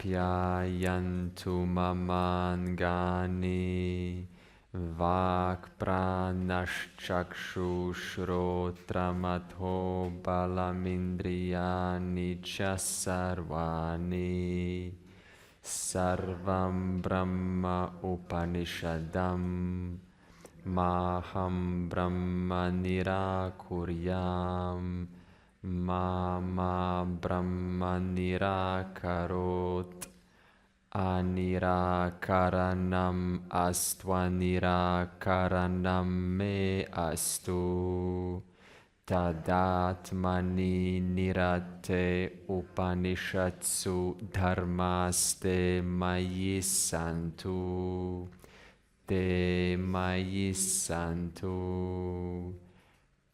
apyayantu mamangani vak pranashchakshu shrotramatho balamindriyani cha sarvani sarvam brahma upanishadam maham brahma nirakuryam mama brahma nirakarot anirakaranam astvanirakaranam me astu tadatmani nirate upanishatsu dharmaste mayi santu te mayi santu.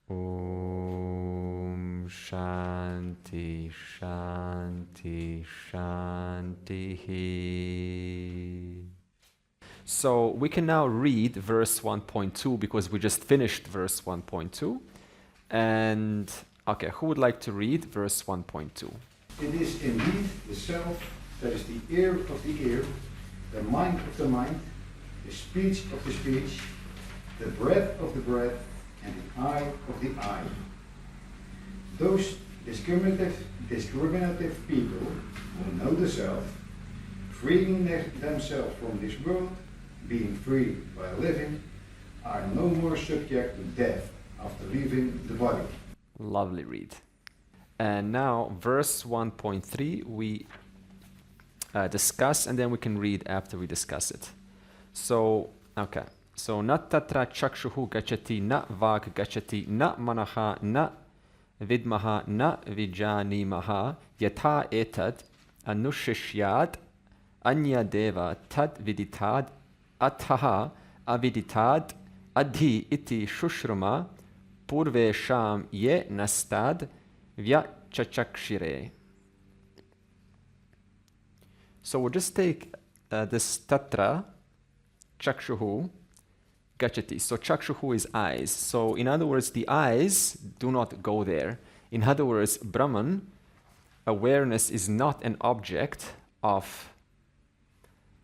Om Shanti Shanti Shanti. So we can now read verse 1.2 because we just finished verse 1.2. And okay, who would like to read verse 1.2? It is indeed the self that is the ear of the ear, the mind of the mind, the speech of the speech, the breath of the breath, and the eye of the eye. Those discriminative people who know the self, freeing themselves from this world, being free by living, are no more subject to death after leaving the body. Lovely read. And now verse 1.3 we discuss, and then we can read after we discuss it. So, okay. So, na tatra chakshuhu gachati, na vak gachati, na manaha, na vidmaha, na vijanimaha, yatha etad, anushishyad, anya deva, tad viditad, athaha, aviditad, adhi iti shushruma, purve sham ye nastad, vyachachakshire. So, we'll just take this tatra, chakshuhu, gachati. So chakshuhu is eyes. So in other words, the eyes do not go there. In other words, Brahman, awareness is not an object of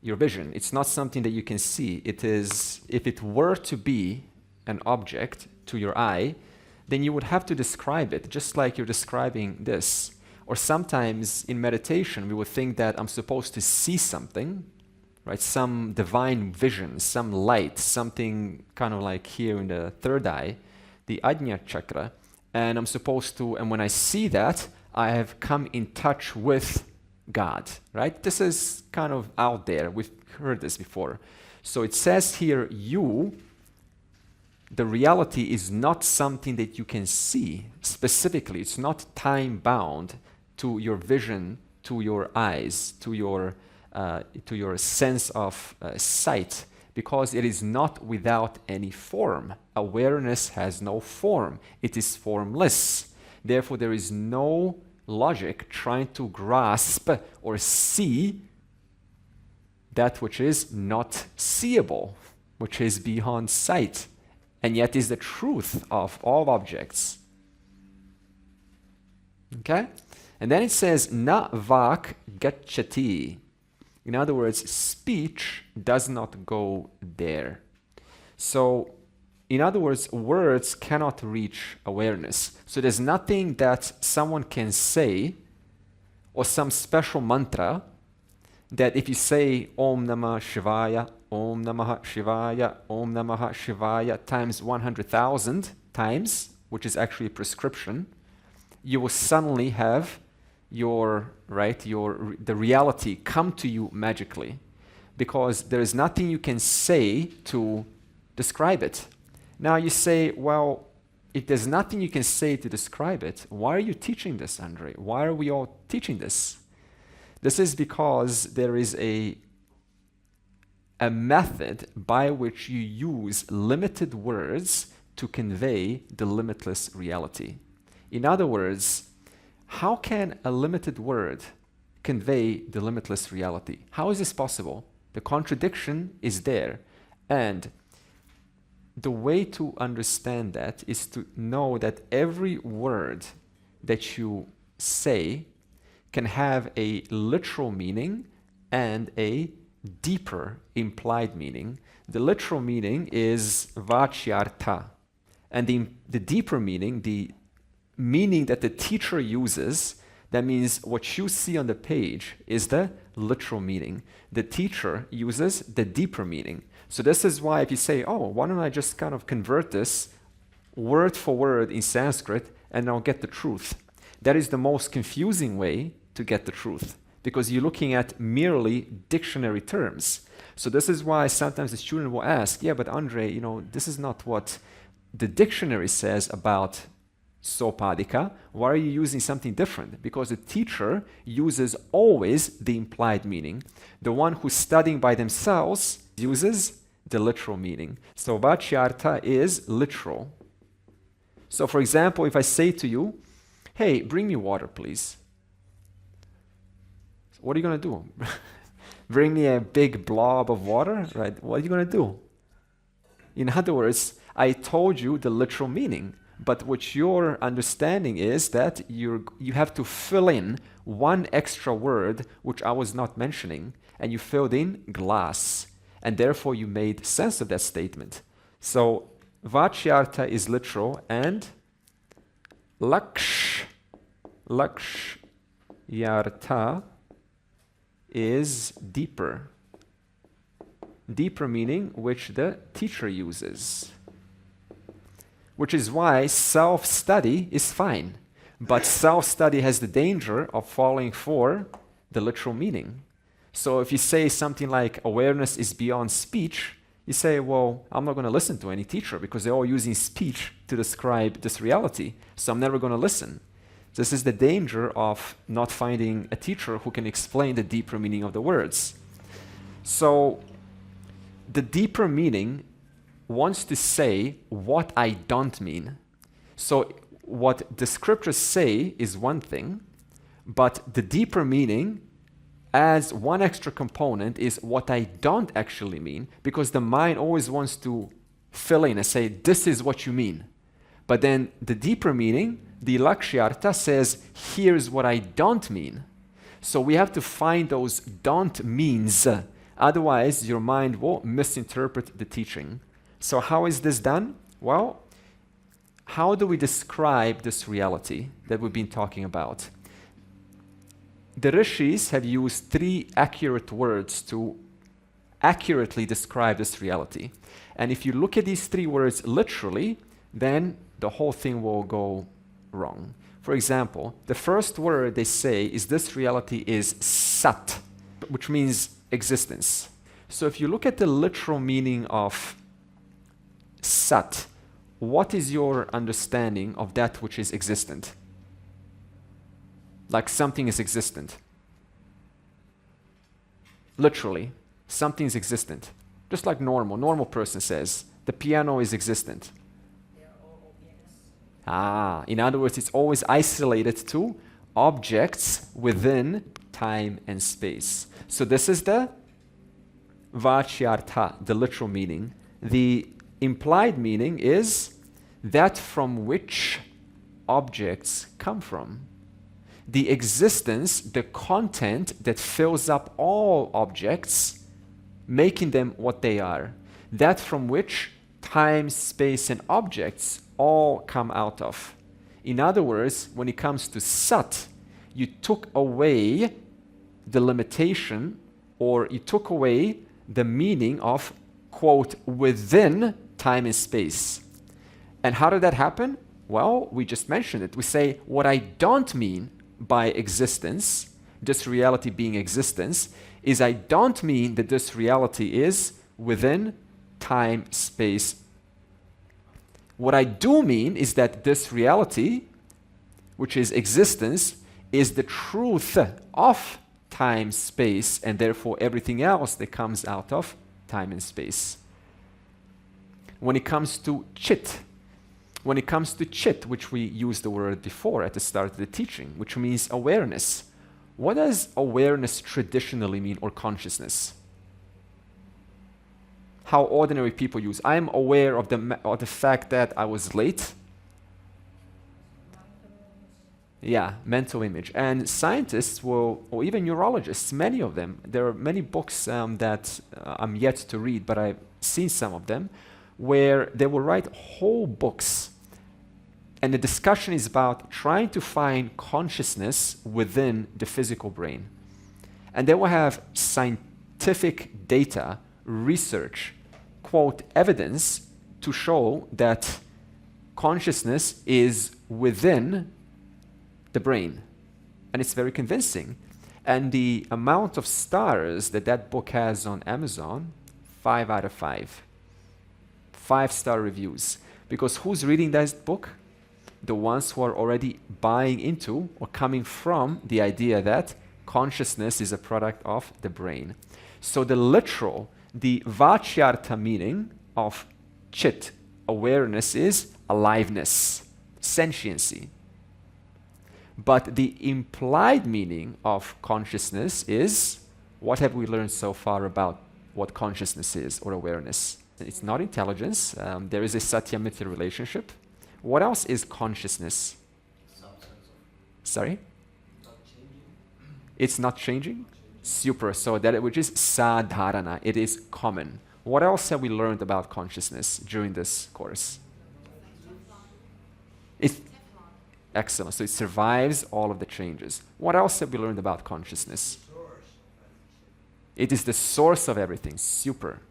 your vision. It's not something that you can see. It is, if it were to be an object to your eye, then you would have to describe it, just like you're describing this. Or sometimes in meditation, we would think that I'm supposed to see something, right? Some divine vision, some light, something kind of like here in the third eye, the Ajna chakra. And I'm supposed to, and when I see that, I have come in touch with God, right? This is kind of out there. We've heard this before. So it says here, the reality is not something that you can see specifically. It's not time bound to your vision, to your eyes, to your sense of sight, because it is not without any form. Awareness has no form. It is formless. Therefore, there is no logic trying to grasp or see that which is not seeable, which is beyond sight, and yet is the truth of all objects. Okay? And then it says, na vak gachati. In other words, speech does not go there. So, in other words, words cannot reach awareness. So there's nothing that someone can say, or some special mantra, that if you say Om Namah Shivaya, Om Namah Shivaya, Om Namah Shivaya times 100,000 times, which is actually a prescription, you will suddenly have the reality come to you magically, because there is nothing you can say to describe it. Now you say, well, if there's nothing you can say to describe it, why are you teaching this, Andre? Why are we all teaching this? This is because there is a method by which you use limited words to convey the limitless reality. In other words, how can a limited word convey the limitless reality? How is this possible? The contradiction is there. And the way to understand that is to know that every word that you say can have a literal meaning and a deeper implied meaning. The literal meaning is vachyartha, and the deeper meaning, the meaning that the teacher uses, that means what you see on the page is the literal meaning. The teacher uses the deeper meaning. So this is why if you say, oh, why don't I just kind of convert this word for word in Sanskrit and I'll get the truth. That is the most confusing way to get the truth, because you're looking at merely dictionary terms. So this is why sometimes the student will ask, yeah, but Andre, this is not what the dictionary says about sopadika. Why are you using something different? Because the teacher uses always the implied meaning. The one who's studying by themselves uses the literal meaning. So vachyartha is literal. So for example, if I say to you, hey, bring me water, please. What are you going to do? Bring me a big blob of water, right? What are you going to do? In other words, I told you the literal meaning, but what your understanding is that you have to fill in one extra word which I was not mentioning, and you filled in glass, and therefore you made sense of that statement. So vachyartha is literal, and lakshyartha is deeper. Deeper meaning which the teacher uses. Which is why self-study is fine. But self-study has the danger of falling for the literal meaning. So if you say something like awareness is beyond speech, you say, well, I'm not going to listen to any teacher because they're all using speech to describe this reality. So I'm never going to listen. This is the danger of not finding a teacher who can explain the deeper meaning of the words. So the deeper meaning wants to say what I don't mean. So what the scriptures say is one thing, but the deeper meaning as one extra component is what I don't actually mean, because the mind always wants to fill in and say, this is what you mean. But then the deeper meaning, the lakshyartha, says, here's what I don't mean. So we have to find those don't means. Otherwise, your mind will misinterpret the teaching. So how is this done? Well, how do we describe this reality that we've been talking about? The rishis have used 3 accurate words to accurately describe this reality. And if you look at these 3 words literally, then the whole thing will go wrong. For example, the first word they say is this reality is sat, which means existence. So if you look at the literal meaning of sat, what is your understanding of that which is existent? Like something is existent. Literally, something is existent. Just like normal person says, the piano is existent. In other words, it's always isolated to objects within time and space. So this is the vachyartha, the literal meaning. The implied meaning is that from which objects come from. The existence, the content that fills up all objects, making them what they are. That from which time, space, and objects all come out of. In other words, when it comes to sat, you took away the limitation, or you took away the meaning of, quote, within time and space. And how did that happen? Well, we just mentioned it. We say, what I don't mean by existence, this reality being existence, is I don't mean that this reality is within time, space. What I do mean is that this reality, which is existence, is the truth of time, space, and therefore everything else that comes out of time and space. When it comes to chit, which we used the word before at the start of the teaching, which means awareness. What does awareness traditionally mean, or consciousness? How ordinary people use. I'm aware of the fact that I was late. Yeah, mental image. And scientists will, or even neurologists, many of them, there are many books that I'm yet to read, but I've seen some of them, where they will write whole books. And the discussion is about trying to find consciousness within the physical brain. And they will have scientific data, research, quote, evidence to show that consciousness is within the brain. And it's very convincing. And the amount of stars that that book has on Amazon, 5 out of 5. 5-star reviews. Because who's reading that book? The ones who are already buying into or coming from the idea that consciousness is a product of the brain. So the literal, the Vachyartha meaning of chit, awareness, is aliveness, sentiency. But the implied meaning of consciousness is, what have we learned so far about what consciousness is or awareness? It's not intelligence. There is a Satya-Mithya relationship. What else is consciousness? Sorry? It's not changing? Super. So that which is sadharana. It is common. What else have we learned about consciousness during this course? It's excellent. So it survives all of the changes. What else have we learned about consciousness? It is the source of everything. Super.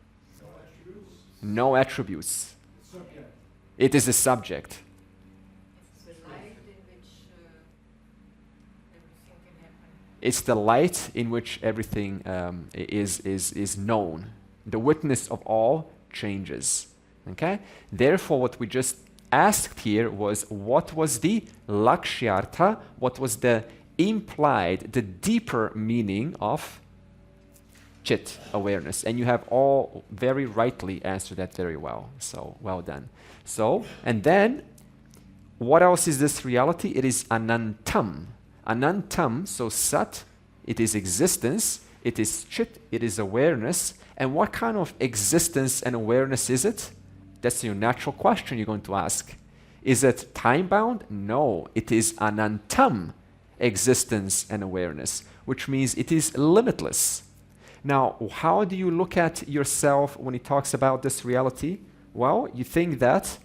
No attributes. It is a subject. It's the light in which everything is known. The witness of all changes. Okay? Therefore, what we just asked here was, what was the lakshyartha? What was the implied, the deeper meaning of chit, awareness? And you have all very rightly answered that very well. So, well done. So, and then, what else is this reality? It is anantam. Anantam, so sat, it is existence, it is chit, it is awareness. And what kind of existence and awareness is it? That's your natural question you're going to ask. Is it time-bound? No, it is anantam, existence and awareness, which means it is limitless. Now, how do you look at yourself when he talks about this reality? Well, you think that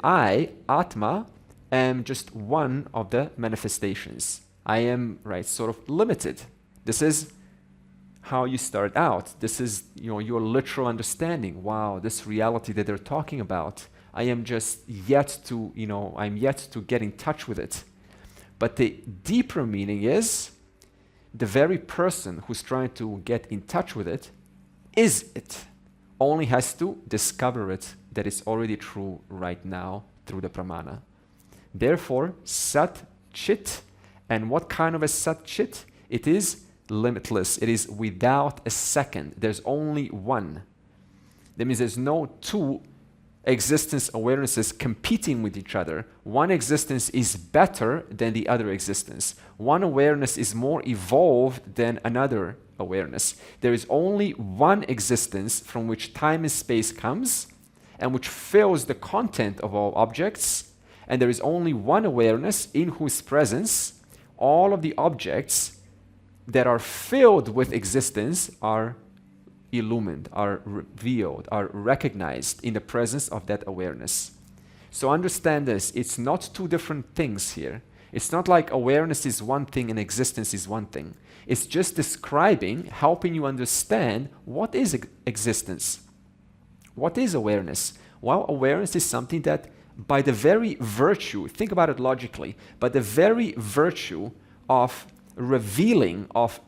I, Atma, am just one of the manifestations. I am, right, sort of limited. This is how you start out. This is, your literal understanding. Wow, this reality that they're talking about, I am just yet to, I'm yet to get in touch with it. But the deeper meaning is, the very person who's trying to get in touch with it is it. Only has to discover it, that it's already true right now through the pramana. Therefore, sat chit, and what kind of a sat chit? It is limitless. It is without a second. There's only one. That means there's no two existence awarenesses competing with each other. One existence is better than the other existence. One awareness is more evolved than another awareness. There is only one existence from which time and space comes and which fills the content of all objects. And there is only one awareness in whose presence all of the objects that are filled with existence are illumined, are revealed, are recognized in the presence of that awareness. So understand this, it's not two different things here. It's not like awareness is one thing and existence is one thing. It's just describing, helping you understand what is existence. What is awareness? Well, awareness is something that by the very virtue, think about it logically, by the very virtue of revealing, of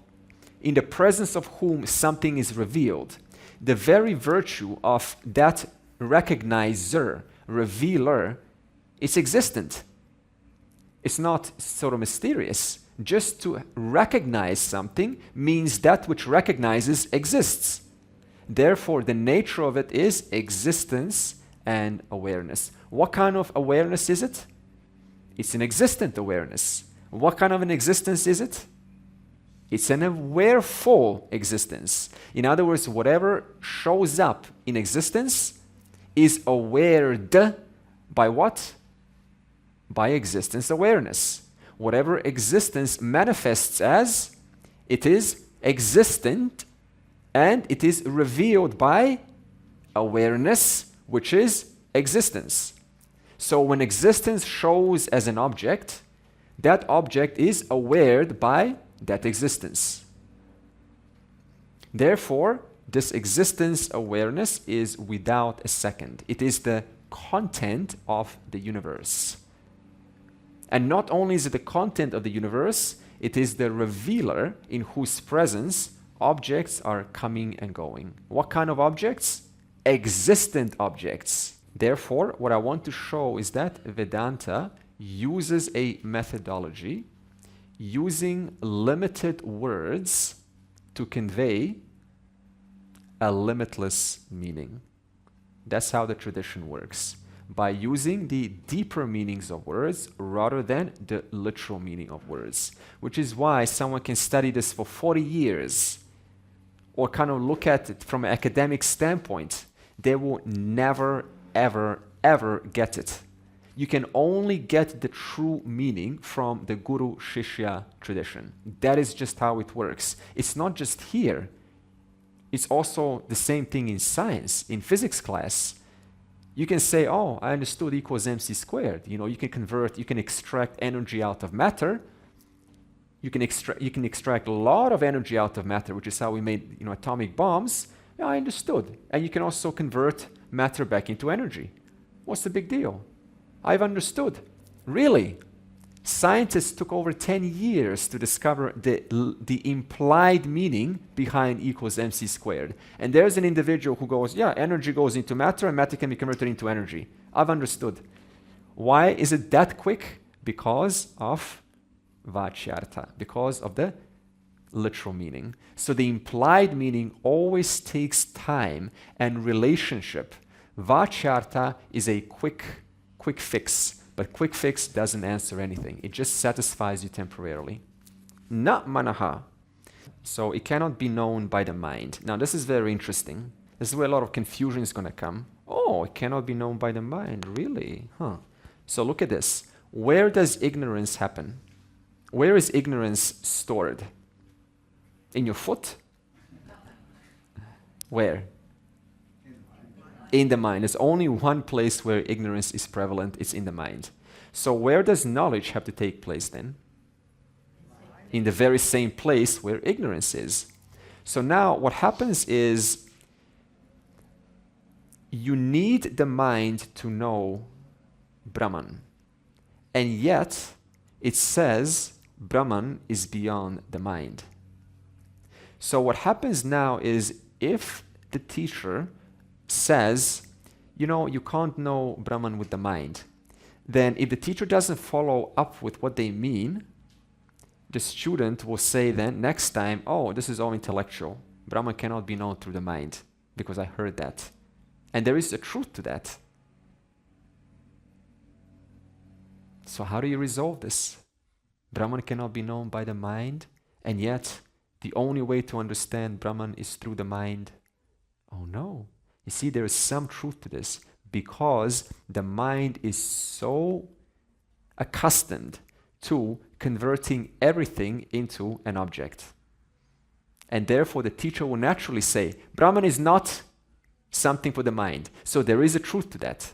in the presence of whom something is revealed, the very virtue of that recognizer, revealer, it's existent. It's not sort of mysterious. Just to recognize something means that which recognizes exists. Therefore, the nature of it is existence and awareness. What kind of awareness is it? It's an existent awareness. What kind of an existence is it? It's an awareful existence. In other words, whatever shows up in existence is awared by what? By existence awareness. Whatever existence manifests as, it is existent and it is revealed by awareness, which is existence. So when existence shows as an object, that object is awared by that existence. Therefore, this existence awareness is without a second. It is the content of the universe. And not only is it the content of the universe, it is the revealer in whose presence objects are coming and going. What kind of objects? Existent objects. Therefore, what I want to show is that Vedanta uses a methodology using limited words to convey a limitless meaning. That's how the tradition works, by using the deeper meanings of words rather than the literal meaning of words, which is why someone can study this for 40 years or kind of look at it from an academic standpoint. They will never, ever, ever get it. You can only get the true meaning from the Guru Shishya tradition. That is just how it works. It's not just here. It's also the same thing in science. In physics class, you can say, oh, I understood E equals mc squared. You know, you can extract energy out of matter. You can extract a lot of energy out of matter, which is how we made, atomic bombs. Yeah, I understood. And you can also convert matter back into energy. What's the big deal? I've understood. Really? Scientists took over 10 years to discover the implied meaning behind E equals mc squared. And there's an individual who goes, yeah, energy goes into matter and matter can be converted into energy. I've understood. Why is it that quick? Because of Vachyartha, because of the literal meaning. So the implied meaning always takes time and relationship. Vachyartha is a quick fix. But quick fix doesn't answer anything. It just satisfies you temporarily. Na manaha. So it cannot be known by the mind. Now this is very interesting. This is where a lot of confusion is going to come. Oh, it cannot be known by the mind. Really? Huh. So look at this. Where does ignorance happen? Where is ignorance stored? In your foot? Where? In the mind. There's only one place where ignorance is prevalent. It's in the mind. So where does knowledge have to take place then? In the very same place where ignorance is. So now what happens is you need the mind to know Brahman. And yet it says Brahman is beyond the mind. So what happens now is if the teacher says, you can't know Brahman with the mind, then if the teacher doesn't follow up with what they mean, the student will say then next time, oh, this is all intellectual. Brahman cannot be known through the mind because I heard that. And there is a truth to that. So how do you resolve this? Brahman cannot be known by the mind, and yet the only way to understand Brahman is through the mind. Oh no. You see, there is some truth to this because the mind is so accustomed to converting everything into an object. And therefore, the teacher will naturally say, Brahman is not something for the mind. So there is a truth to that.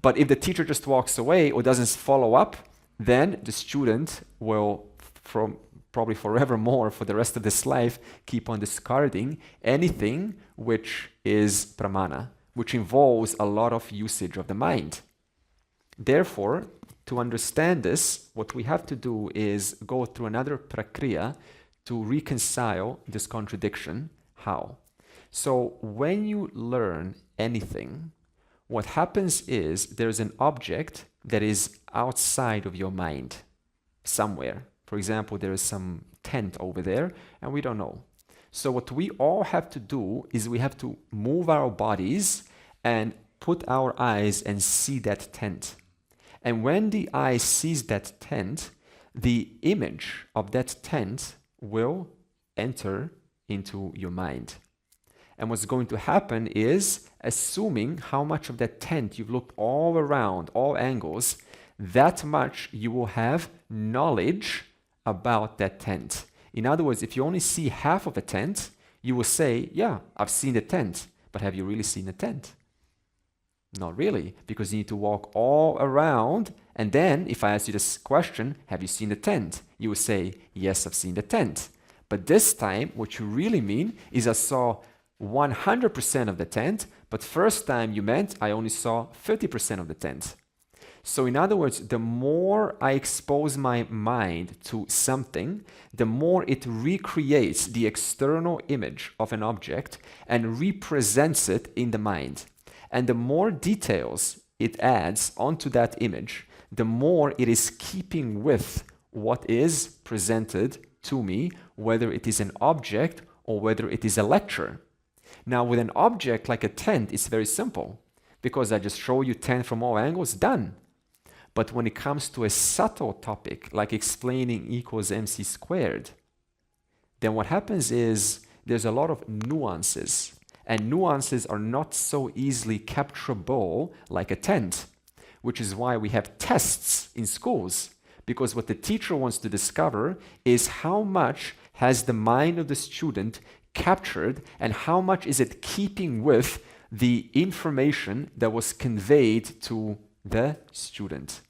But if the teacher just walks away or doesn't follow up, then the student will, probably forevermore, for the rest of his life, keep on discarding anything which is pramana, which involves a lot of usage of the mind. Therefore, to understand this, what we have to do is go through another prakriya to reconcile this contradiction. How? So when you learn anything, what happens is there's an object that is outside of your mind, somewhere. For example, there is some tent over there, and we don't know. So what we all have to do is we have to move our bodies and put our eyes and see that tent. And when the eye sees that tent, the image of that tent will enter into your mind. And what's going to happen is, assuming how much of that tent you've looked all around, all angles, that much you will have knowledge about that tent. In other words, if you only see half of a tent, you will say, yeah, I've seen the tent, but have you really seen the tent? Not really, because you need to walk all around, and then if I ask you this question, have you seen the tent? You will say, yes, I've seen the tent. But this time, what you really mean is I saw 100% of the tent, but first time you meant I only saw 30% of the tent. So in other words, the more I expose my mind to something, the more it recreates the external image of an object and represents it in the mind. And the more details it adds onto that image, the more it is keeping with what is presented to me, whether it is an object or whether it is a lecture. Now, with an object like a tent, it's very simple, because I just show you tent from all angles, done. But when it comes to a subtle topic, like explaining E equals mc squared, then what happens is there's a lot of nuances. And nuances are not so easily capturable like a tent, which is why we have tests in schools. Because what the teacher wants to discover is how much has the mind of the student captured and how much is it keeping with the information that was conveyed to the student.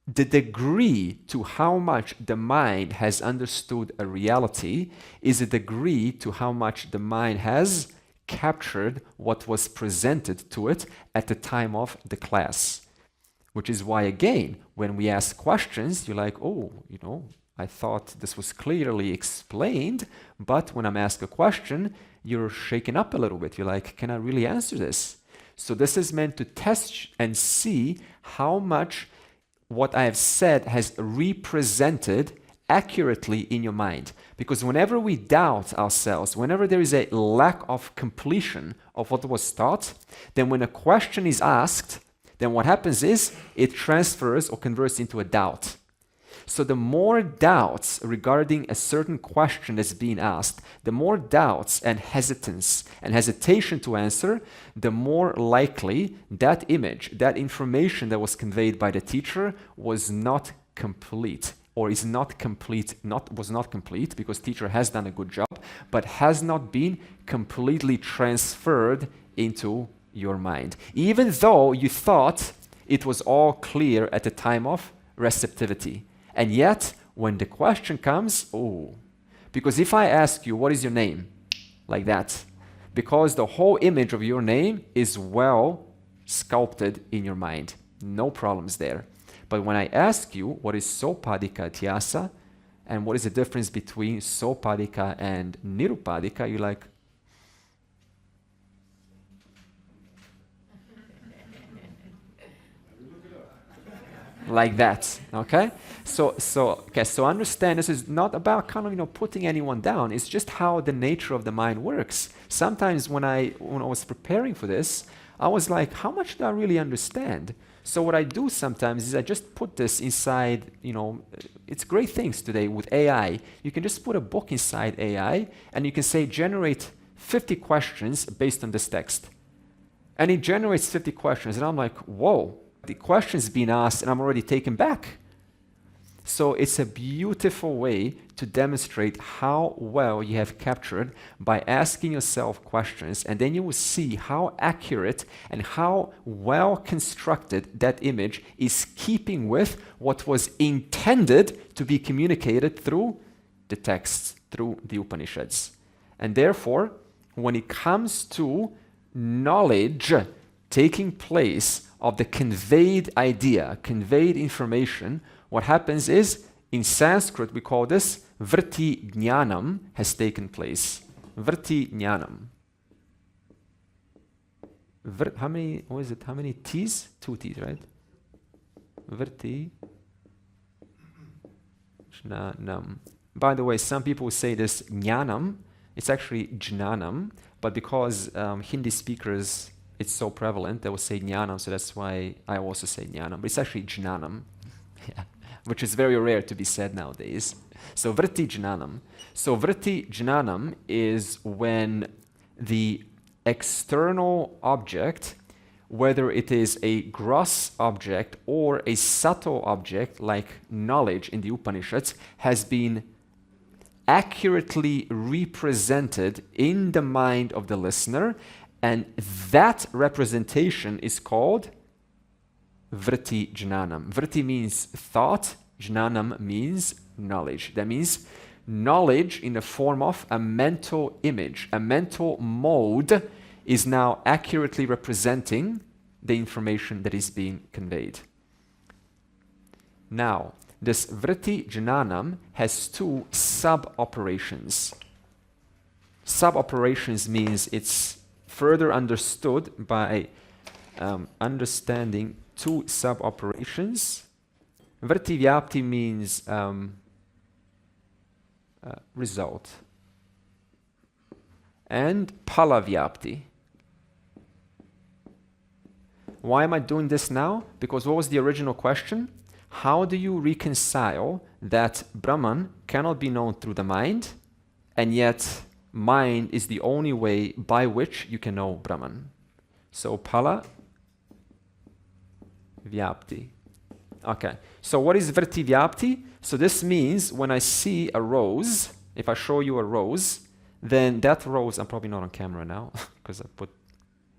The degree to how much the mind has understood a reality is a degree to how much the mind has captured what was presented to it at the time of the class. Which is why, again, when we ask questions, you're like, oh, I thought this was clearly explained, but when I'm asked a question, you're shaken up a little bit. You're like, can I really answer this? So this is meant to test and see how much what I have said has represented accurately in your mind. Because whenever we doubt ourselves, whenever there is a lack of completion of what was taught, then when a question is asked, then what happens is it transfers or converts into a doubt. So the more doubts regarding a certain question that's being asked, the more doubts and hesitation to answer, the more likely that image, that information that was conveyed by the teacher was not complete, or is not complete, was not complete because teacher has done a good job, but has not been completely transferred into your mind. Even though you thought it was all clear at the time of receptivity. And yet, when the question comes, because if I ask you, what is your name? Like that. Because the whole image of your name is well sculpted in your mind. No problems there. But when I ask you, what is Sopadika Tyasa? And what is the difference between Sopadika and Nirupadika? You're like, like that, okay? So understand this is not about kind of putting anyone down. It's just how the nature of the mind works. Sometimes when I was preparing for this, I was like, how much do I really understand? So what I do sometimes is I just put this inside, it's great things today with AI. You can just put a book inside AI and you can say generate 50 questions based on this text. And it generates 50 questions and I'm like, whoa. The question's being asked and I'm already taken back. So it's a beautiful way to demonstrate how well you have captured by asking yourself questions, and then you will see how accurate and how well constructed that image is keeping with what was intended to be communicated through the texts, through the Upanishads. And therefore, when it comes to knowledge taking place of the conveyed idea, conveyed information, what happens is, in Sanskrit we call this vritti jnanam has taken place. Vritti jnanam. How many T's? 2 T's, right? Vritti jnanam. By the way, some people say this jnanam, it's actually jnanam, but because Hindi speakers it's so prevalent, they will say jnanam, so that's why I also say jnanam. But it's actually jnanam, which is very rare to be said nowadays. So vritti jnanam. So vritti jnanam is when the external object whether it is a gross object or a subtle object like knowledge in the Upanishads, has been accurately represented in the mind of the listener, and that representation is called vritti jnanam. Vritti means thought, jnanam means knowledge. That means knowledge in the form of a mental image, a mental mode, is now accurately representing the information that is being conveyed. Now, this vritti jnanam has two sub-operations. Sub-operations means it's further understood by understanding two sub-operations. Vritti vyapti means result. And phala vyapti. Why am I doing this now? Because what was the original question? How do you reconcile that Brahman cannot be known through the mind, and yet mind is the only way by which you can know Brahman? So phala vyapti. Okay, so what is vritti vyapti? So this means when I see a rose, if I show you a rose, then that rose, I'm probably not on camera now because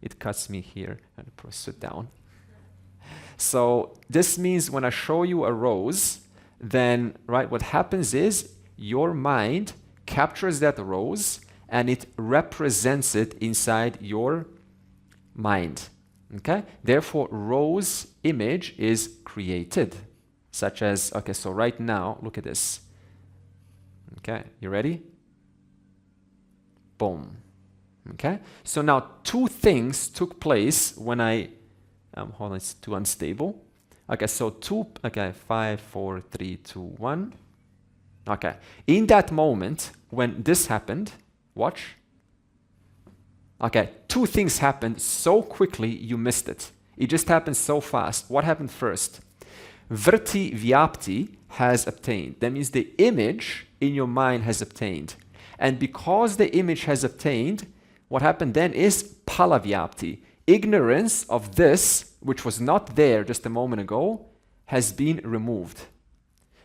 it cuts me here and sit down. So this means when I show you a rose, then right, what happens is your mind captures that rose and it represents it inside your mind. Okay? Therefore, rose image is created. Such as, okay, so right now, look at this. Okay, you ready? Boom. Okay, so now two things took place when I, hold on, it's too unstable. Okay, so 5, 4, 3, 2, 1. Okay, in that moment, when this happened, watch. Okay, two things happened so quickly you missed it. It just happened so fast. What happened first? Vritti vyapti has obtained. That means the image in your mind has obtained. And because the image has obtained, what happened then is phala vyapti. Ignorance of this, which was not there just a moment ago, has been removed.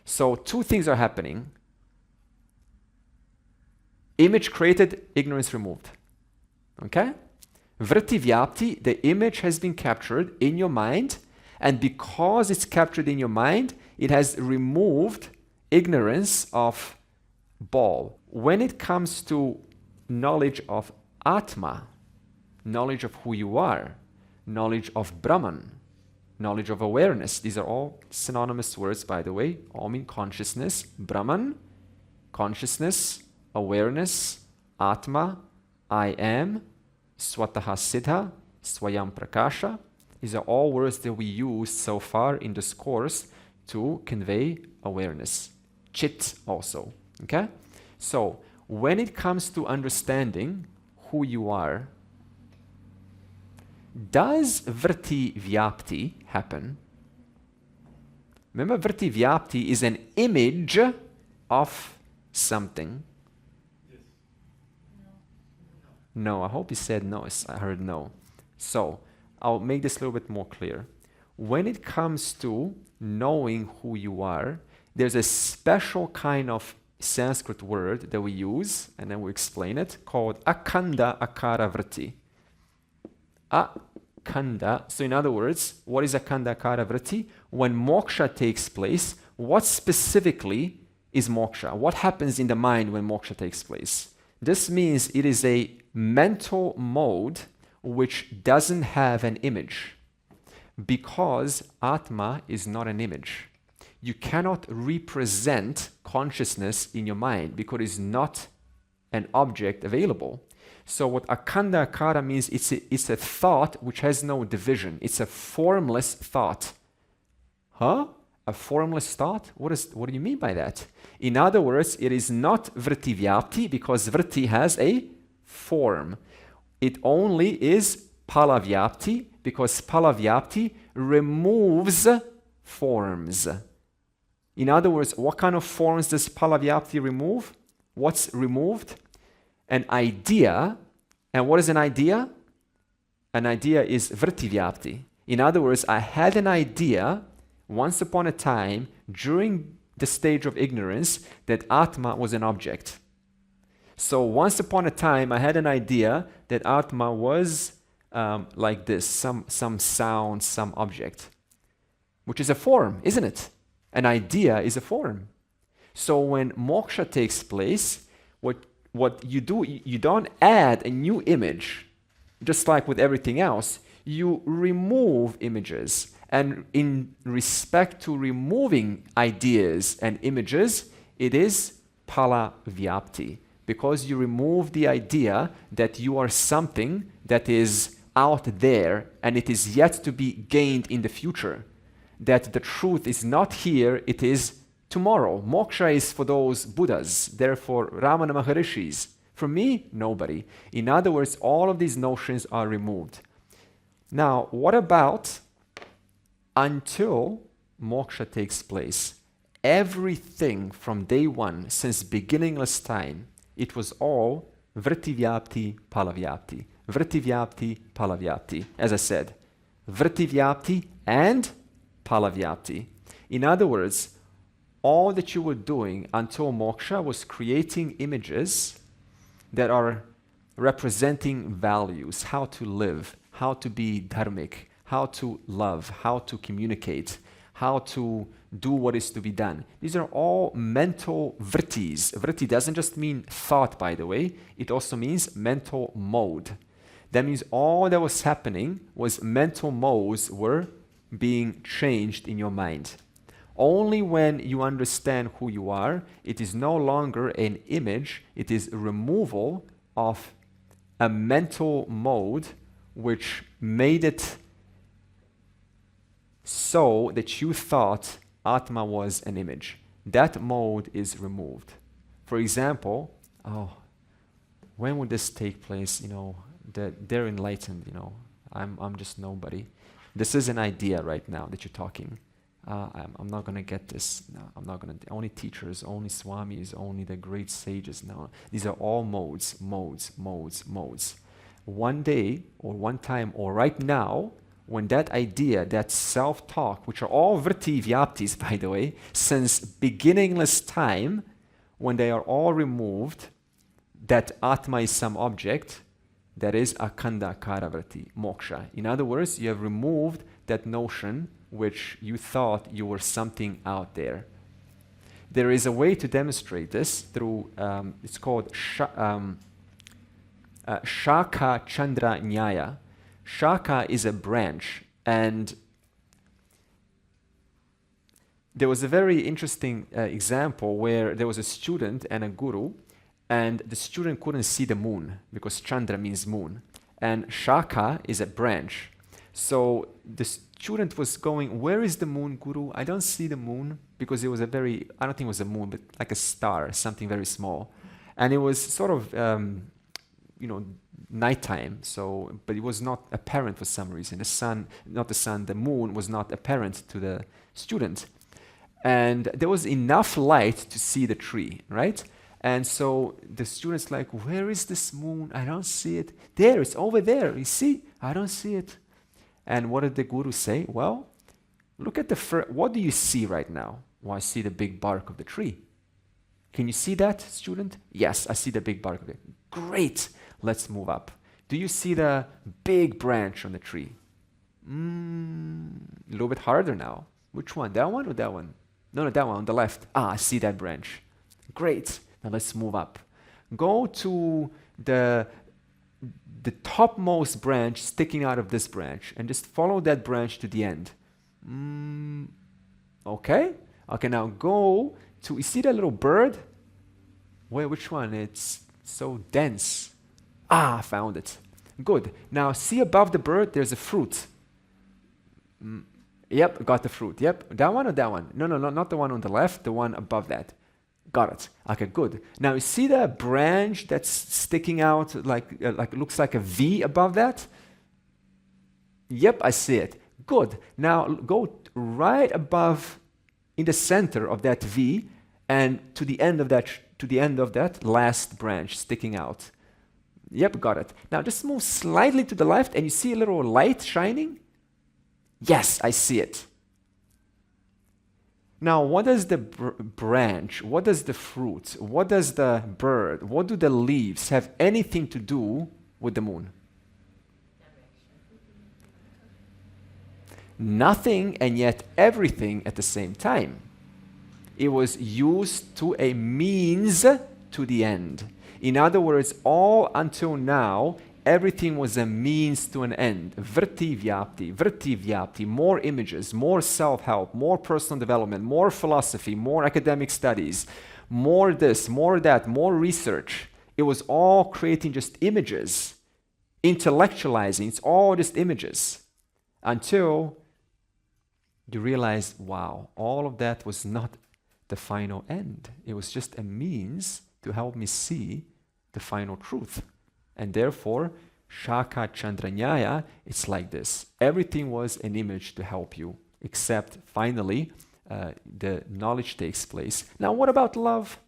So two things are happening. Image created, ignorance removed. Okay? Vritti vyapti, the image has been captured in your mind, and because it's captured in your mind, it has removed ignorance of ball. When it comes to knowledge of Atma, knowledge of who you are, knowledge of Brahman, knowledge of awareness, these are all synonymous words, by the way, all mean consciousness. Brahman, consciousness, awareness, Atma, I am, Swataha Siddha, Swayam Prakasha. These are all words that we used so far in this course to convey awareness. Chit also, okay? So, when it comes to understanding who you are, does vritti vyapti happen? Remember, vritti vyapti is an image of something. Yes. No, I hope you said no. I heard no. So, I'll make this a little bit more clear. When it comes to knowing who you are, there's a special kind of Sanskrit word that we use, and then we explain it, called akanda akara vritti. Akanda, so in other words, what is akanda akara vritti? When moksha takes place, what specifically is moksha? What happens in the mind when moksha takes place? This means it is a mental mode which doesn't have an image, because Atma is not an image. You cannot represent consciousness in your mind because it's not an object available. So what akanda akara means, it's a thought which has no division. It's a formless thought. Huh? A formless thought? What do you mean by that? In other words, it is not vritti vyapti because vritti has a form. It only is phala vyapti because phala vyapti removes forms. In other words, what kind of forms does phala vyapti remove? What's removed? An idea. And what is an idea? an idea is vritti-vyapti. In other words, I had an idea once upon a time during the stage of ignorance that Atma was an object. So once upon a time, I had an idea that Atma was like this, some sound, some object, which is a form, isn't it? An idea is a form. So when moksha takes place, what you do, you don't add a new image, just like with everything else. You remove images. And in respect to removing ideas and images, it is phala vyapti, because you remove the idea that you are something that is out there and it is yet to be gained in the future, that the truth is not here, it is tomorrow. Moksha is for those Buddhas, therefore Ramana Maharishis. For me, nobody. In other words, all of these notions are removed. Now, what about until moksha takes place? Everything from day one, since beginningless time, it was all vritti-vyapti, phala-vyapti. Vritti-vyapti, phala-vyapti. As I said, vritti-vyapti and phala-vyapti. In other words, all that you were doing until moksha was creating images that are representing values, how to live, how to be dharmic, how to love, how to communicate, how to do what is to be done. These are all mental vrittis. Vritti doesn't just mean thought, by the way. It also means mental mode. That means all that was happening was mental modes were being changed in your mind. Only when you understand who you are, it is no longer an image, it is a removal of a mental mode which made it so that you thought Atma was an image. That mode is removed. For example, when would this take place? They're enlightened, I'm just nobody. This is an idea right now that you're talking. I'm not going to get this. No, I'm not going to. Only teachers, only swamis, only the great sages. No, these are all modes. One day, or one time, or right now, when that idea, that self-talk, which are all vritti-vyaptis, by the way, since beginningless time, when they are all removed, that Atma is some object, that is akhanda karavritti, moksha. In other words, you have removed that notion which you thought you were something out there. There is a way to demonstrate this through, it's called Shaka Chandra Nyaya. Shaka is a branch, and there was a very interesting example where there was a student and a guru, and the student couldn't see the moon because Chandra means moon, and Shaka is a branch. So the student was going, where is the moon, Guru? I don't see the moon, because it was I don't think it was a moon, but like a star, something very small. And it was sort of, nighttime, but it was not apparent for some reason. The moon was not apparent to the student. And there was enough light to see the tree, right? And so the student's like, where is this moon? I don't see it. There, it's over there. You see? I don't see it. And what did the guru say? Well, look at what do you see right now? Well, I see the big bark of the tree. Can you see that, student? Yes, I see the big bark of it. Great. Let's move up. Do you see the big branch on the tree? A little bit harder now. Which one? That one or that one? No, that one on the left. I see that branch. Great. Now let's move up. Go to the topmost branch sticking out of this branch and just follow that branch to the end. Okay, now go to, you see that little bird? Which one? It's so dense. I found it. Good. Now see above the bird, there's a fruit. Yep, got the fruit. Yep, that one or that one? No, not the one on the left, the one above that. Got it. Okay, good. Now you see the branch that's sticking out like looks like a V above that? Yep, I see it. Good. Now go right above in the center of that V and to the end of that last branch sticking out. Yep, got it. Now just move slightly to the left and you see a little light shining? Yes, I see it. Now, what does the branch, what does the fruit, what does the bird, what do the leaves have anything to do with the moon? Nothing and yet everything at the same time. It was used to a means to the end. In other words, all until now, everything was a means to an end. Vritti vyapti, more images, more self-help, more personal development, more philosophy, more academic studies, more this, more that, more research. It was all creating just images, intellectualizing, it's all just images. Until you realize, wow, all of that was not the final end. It was just a means to help me see the final truth. And therefore, Shaka Chandranyaya, it's like this. Everything was an image to help you, except finally, the knowledge takes place. Now, what about love?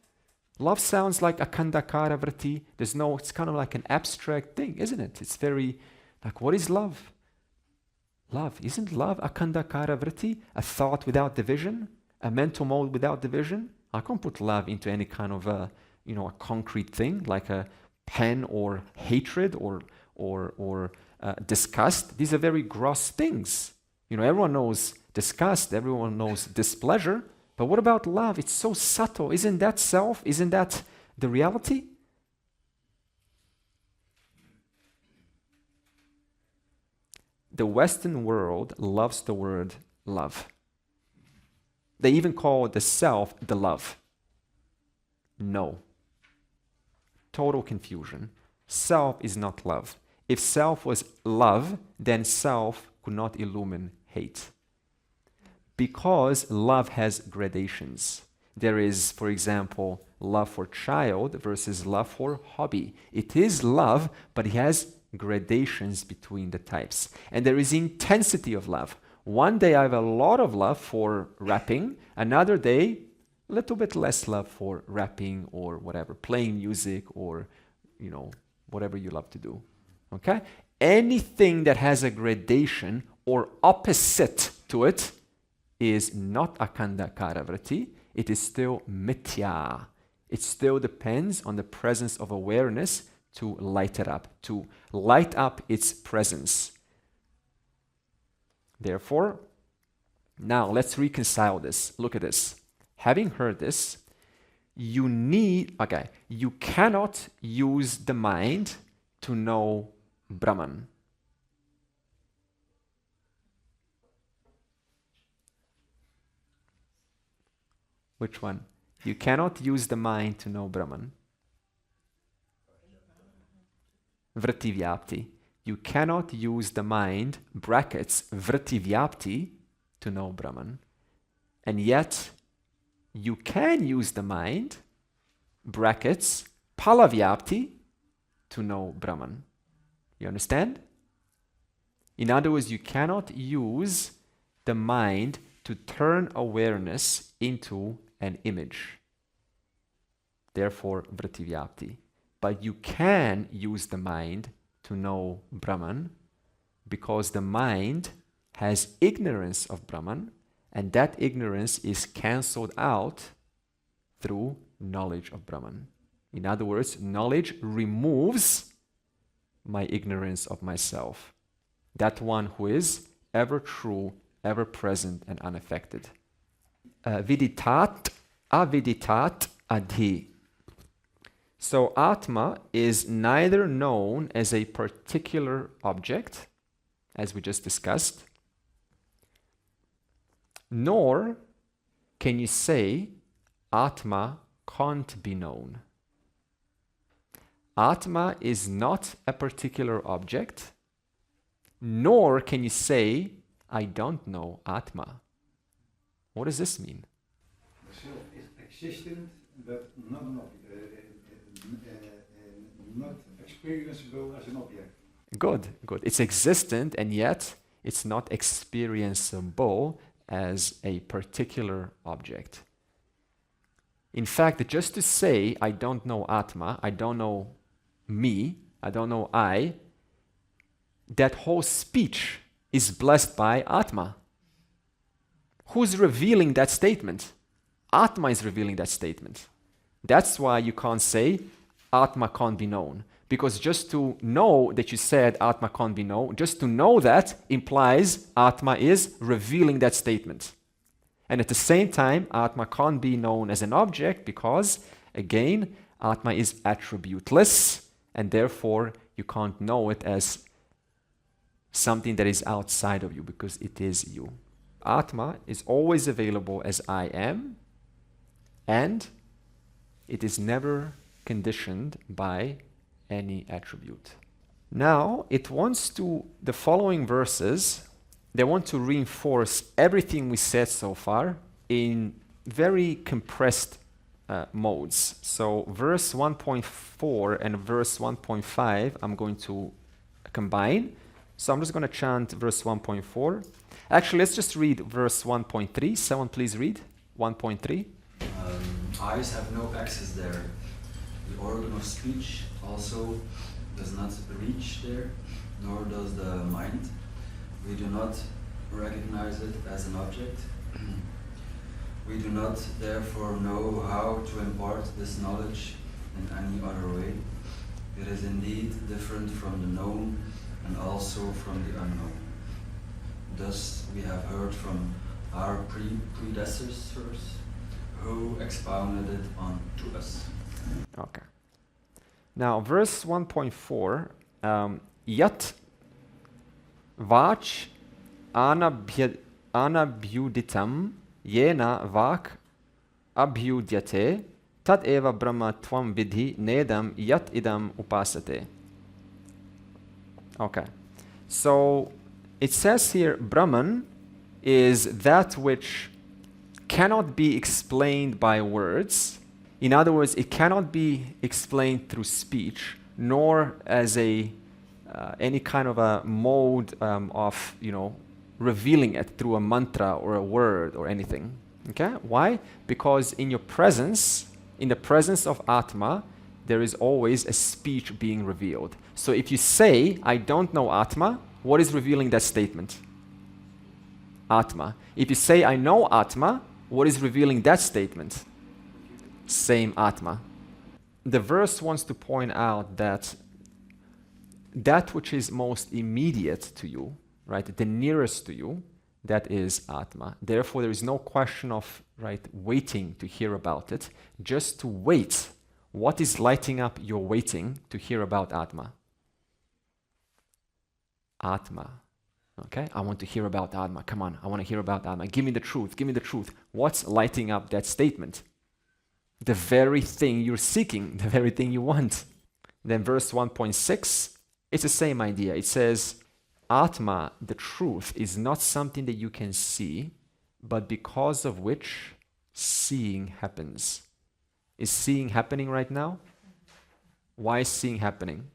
Love sounds like Akandakara Vritti. It's kind of like an abstract thing, isn't it? It's very, like, what is love? Love, isn't love Akandakara Vritti? A thought without division? A mental mode without division? I can't put love into any kind of a concrete thing, like a pen or hatred or disgust. These are very gross things. Everyone knows disgust, everyone knows displeasure, but what about love? It's so subtle. Isn't that self? Isn't that the reality? The Western world loves the word love. They even call the self the love. No. Total confusion. Self is not love. If self was love, then self could not illumine hate. Because love has gradations. There is, for example, love for child versus love for hobby. It is love, but it has gradations between the types. And there is intensity of love. One day I have a lot of love for rapping, another day a little bit less love for rapping or whatever, playing music or whatever you love to do. Okay? Anything that has a gradation or opposite to it is not Akandakara Vritti. It is still mithya. It still depends on the presence of awareness to light it up, to light up its presence. Therefore, now let's reconcile this. Look at this. Having heard this, you cannot use the mind to know Brahman. Which one? You cannot use the mind to know Brahman. Vritti vyapti. You cannot use the mind, brackets, vritti vyapti, to know Brahman. And yet, you can use the mind, brackets, palavyapti, to know Brahman. You understand? In other words, you cannot use the mind to turn awareness into an image. Therefore, vritti vyapti. But you can use the mind to know Brahman because the mind has ignorance of Brahman, and that ignorance is cancelled out through knowledge of Brahman. In other words, knowledge removes my ignorance of myself, that one who is ever true, ever present, and unaffected. Viditat, aviditat, adhi. So Atma is neither known as a particular object, as we just discussed, nor can you say Atma can't be known. Atma is not a particular object, nor can you say, I don't know Atma. What does this mean? The self is existent, but not an object. Not experienceable as an object. Good. It's existent, and yet it's not experienceable as a particular object. In fact, just to say, I don't know Atma, I don't know me, I don't know I, that whole speech is blessed by Atma. Who's revealing that statement? Atma is revealing that statement. That's why you can't say Atma can't be known. Because just to know that you said Atma can't be known, just to know that implies Atma is revealing that statement. And at the same time, Atma can't be known as an object because, again, Atma is attributeless, and therefore you can't know it as something that is outside of you because it is you. Atma is always available as I am, and it is never conditioned by any attribute. Now, it wants to, the following verses, they want to reinforce everything we said so far in very compressed modes. So verse 1.4 and verse 1.5 I'm going to combine. So I'm just going to chant verse 1.4. Actually, let's just read verse 1.3. Someone please read 1.3. Eyes have no access there. The organ of speech also does not reach there, nor does the mind. We do not recognize it as an object. We do not therefore know how to impart this knowledge in any other way. It is indeed different from the known and also from the unknown. Thus we have heard from our predecessors who expounded it on to us. Okay. Now, verse 1.4, Yat Vach anabhyuditam yena vak abhyudyate tad eva brahma tvam vidhi nedam yat idam upasate. Okay. So, it says here, Brahman is that which cannot be explained by words. In other words, it cannot be explained through speech, nor as a any kind of a mode of revealing it through a mantra or a word or anything. Okay? Why? Because in your presence, in the presence of Atma, there is always a speech being revealed. So if you say, I don't know Atma, what is revealing that statement? Atma. If you say, I know Atma, what is revealing that statement? Same Atma. The verse wants to point out that that which is most immediate to you, right, the nearest to you, that is Atma. Therefore, there is no question of waiting to hear about it, just to wait. What is lighting up your waiting to hear about Atma? Atma. Okay, I want to hear about Atma. Come on, I want to hear about Atma. Give me the truth. Give me the truth. What's lighting up that statement? The very thing you're seeking, the very thing you want. Then verse 1.6, it's the same idea. It says, Atma, the truth, is not something that you can see, but because of which seeing happens. Is seeing happening right now? Why is seeing happening?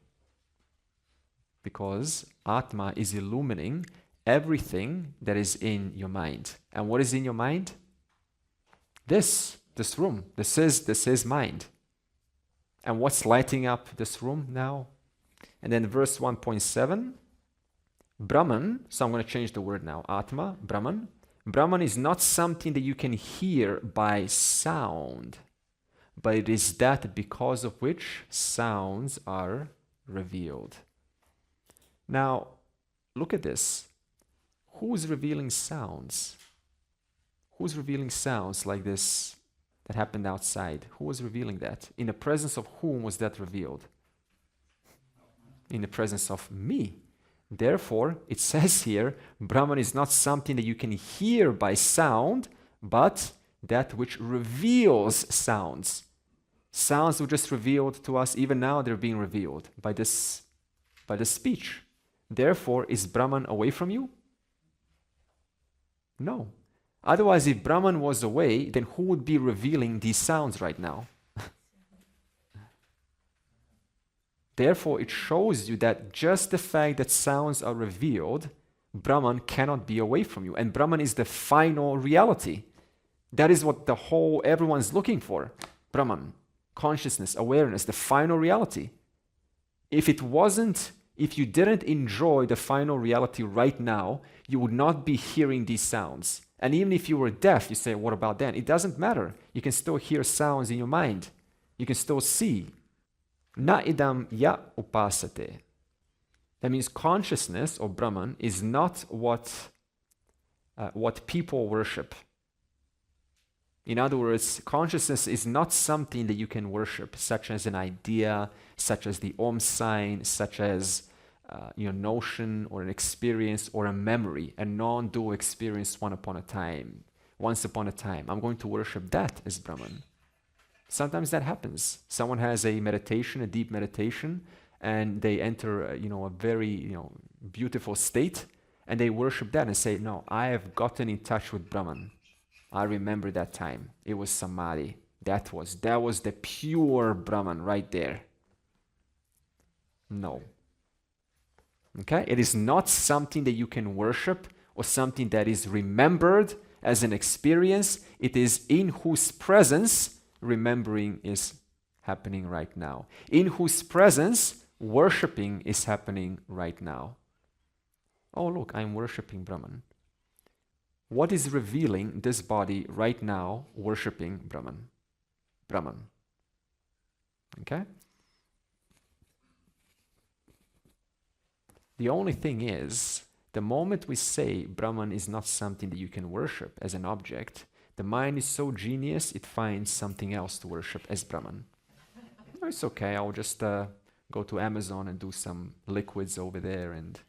Because Atma is illumining everything that is in your mind. And what is in your mind? This room. This is mind. And what's lighting up this room now? And then verse 1.7, Brahman, so I'm going to change the word now, Atma, Brahman. Brahman is not something that you can hear by sound, but it is that because of which sounds are revealed. Now, look at this. Who's revealing sounds? Who's revealing sounds like this that happened outside? Who was revealing that? In the presence of whom was that revealed? In the presence of me. Therefore, it says here, Brahman is not something that you can hear by sound, but that which reveals sounds. Sounds were just revealed to us, even now they're being revealed by this speech. Therefore, is Brahman away from you? No. Otherwise, if Brahman was away, then who would be revealing these sounds right now? Therefore, it shows you that just the fact that sounds are revealed, Brahman cannot be away from you. And Brahman is the final reality. That is what everyone's looking for. Brahman, consciousness, awareness, the final reality. If you didn't enjoy the final reality right now, you would not be hearing these sounds. And even if you were deaf, you say, what about then? It doesn't matter. You can still hear sounds in your mind. You can still see. Na idam ya upasate. That means consciousness, or Brahman, is not what people worship. In other words, consciousness is not something that you can worship, such as an idea, such as the Om sign, such as notion or an experience or a memory, a non-dual experience once upon a time. I'm going to worship that as Brahman. Sometimes that happens. Someone has a meditation, a deep meditation, and they enter a very beautiful state, and they worship that and say, no, I have gotten in touch with Brahman. I remember that time. It was Samadhi. That was the pure Brahman right there. No. Okay? It is not something that you can worship or something that is remembered as an experience. It is in whose presence remembering is happening right now. In whose presence worshipping is happening right now. Oh, look, I'm worshipping Brahman. What is revealing this body right now worshipping Brahman? Brahman. Okay? The only thing is, the moment we say Brahman is not something that you can worship as an object, the mind is so genius, it finds something else to worship as Brahman. No, it's okay, I'll just go to Amazon and do some liquids over there and,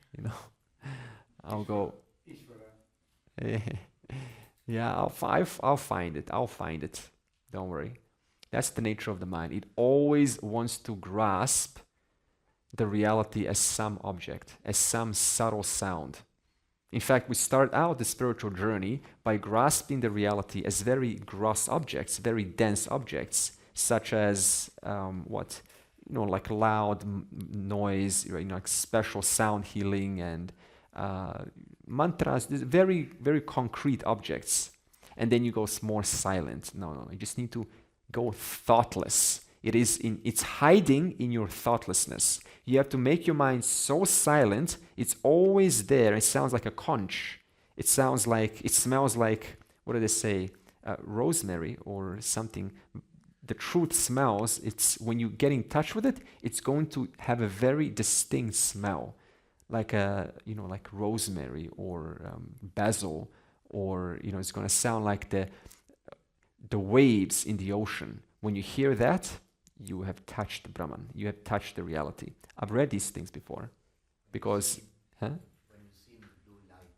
I'll go... Yeah, I'll find it. Don't worry. That's the nature of the mind. It always wants to grasp the reality as some object, as some subtle sound. In fact, we start out the spiritual journey by grasping the reality as very gross objects, very dense objects, such as like loud noise, like special sound healing and mantras, very, very concrete objects. And then you go more silent. No, you just need to go thoughtless. It's hiding in your thoughtlessness. You have to make your mind so silent, it's always there. It sounds like a conch. It smells like, what do they say? Rosemary or something. The truth smells, when you get in touch with it, it's going to have a very distinct smell. Like like rosemary or basil, or it's going to sound like the waves in the ocean. When you hear that, you have touched Brahman. You have touched the reality. I've read these things before, because, When you see the blue light.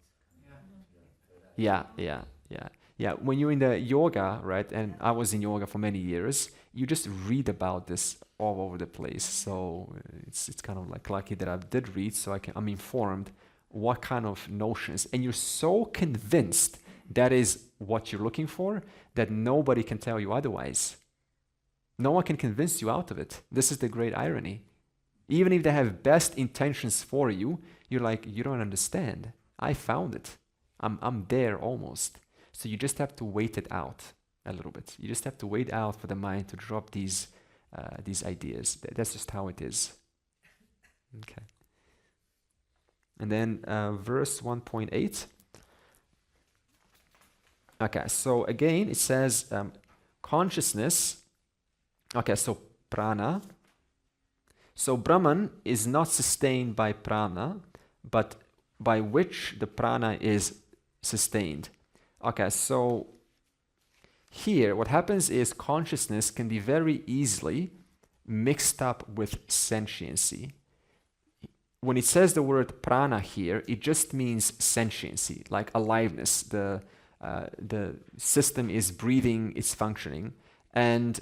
Yeah. When you're in the yoga, right? And I was in yoga for many years. You just read about this all over the place. So it's kind of like lucky that I did read, so I'm informed what kind of notions. And you're so convinced that is what you're looking for that nobody can tell you otherwise. No one can convince you out of it. This is the great irony. Even if they have best intentions for you, you're like, you don't understand. I found it. I'm there almost. So you just have to wait it out a little bit. You just have to wait out for the mind to drop these ideas. That's just how it is. Okay. And then verse 1.8. Okay, so again it says consciousness. Okay, so prana. So Brahman is not sustained by prana, but by which the prana is sustained. Okay, so here what happens is consciousness can be very easily mixed up with sentiency. When it says the word prana here, it just means sentiency, like aliveness. The system is breathing, it's functioning. And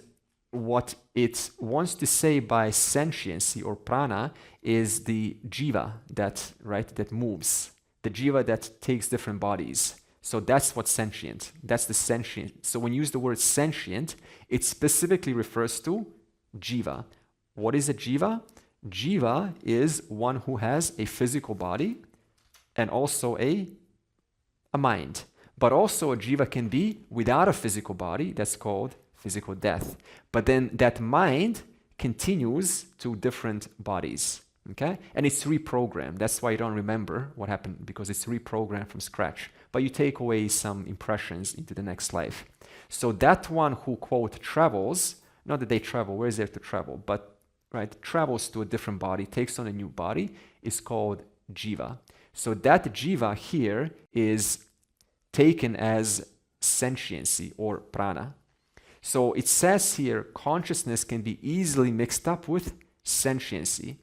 what it wants to say by sentiency or prana is the jiva that moves, the jiva that takes different bodies. So that's what's sentient. That's the sentient. So when you use the word sentient, it specifically refers to jiva. What is a jiva? Jiva is one who has a physical body and also a mind. But also a jiva can be without a physical body. That's called physical death. But then that mind continues to different bodies. Okay? And it's reprogrammed. That's why you don't remember what happened, because it's reprogrammed from scratch. But you take away some impressions into the next life. So that one who, quote, travels, not that they travel, where is there to travel, but right, travels to a different body, takes on a new body, is called jiva. So that jiva here is taken as sentiency or prana. So it says here consciousness can be easily mixed up with sentiency.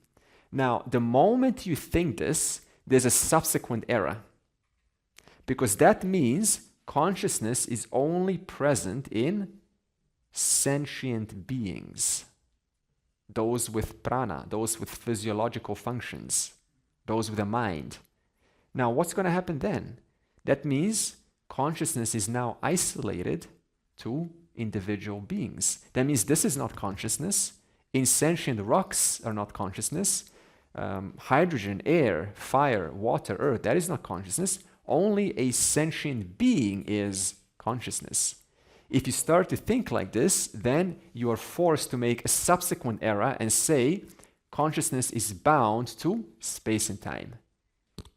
Now, the moment you think this, there's a subsequent error. Because that means consciousness is only present in sentient beings. Those with prana, those with physiological functions, those with a mind. Now, what's going to happen then? That means consciousness is now isolated to individual beings. That means this is not consciousness. Insentient rocks are not consciousness. Hydrogen, air, fire, water, earth, that is not consciousness. Only a sentient being is consciousness. If you start to think like this, then you are forced to make a subsequent error and say consciousness is bound to space and time.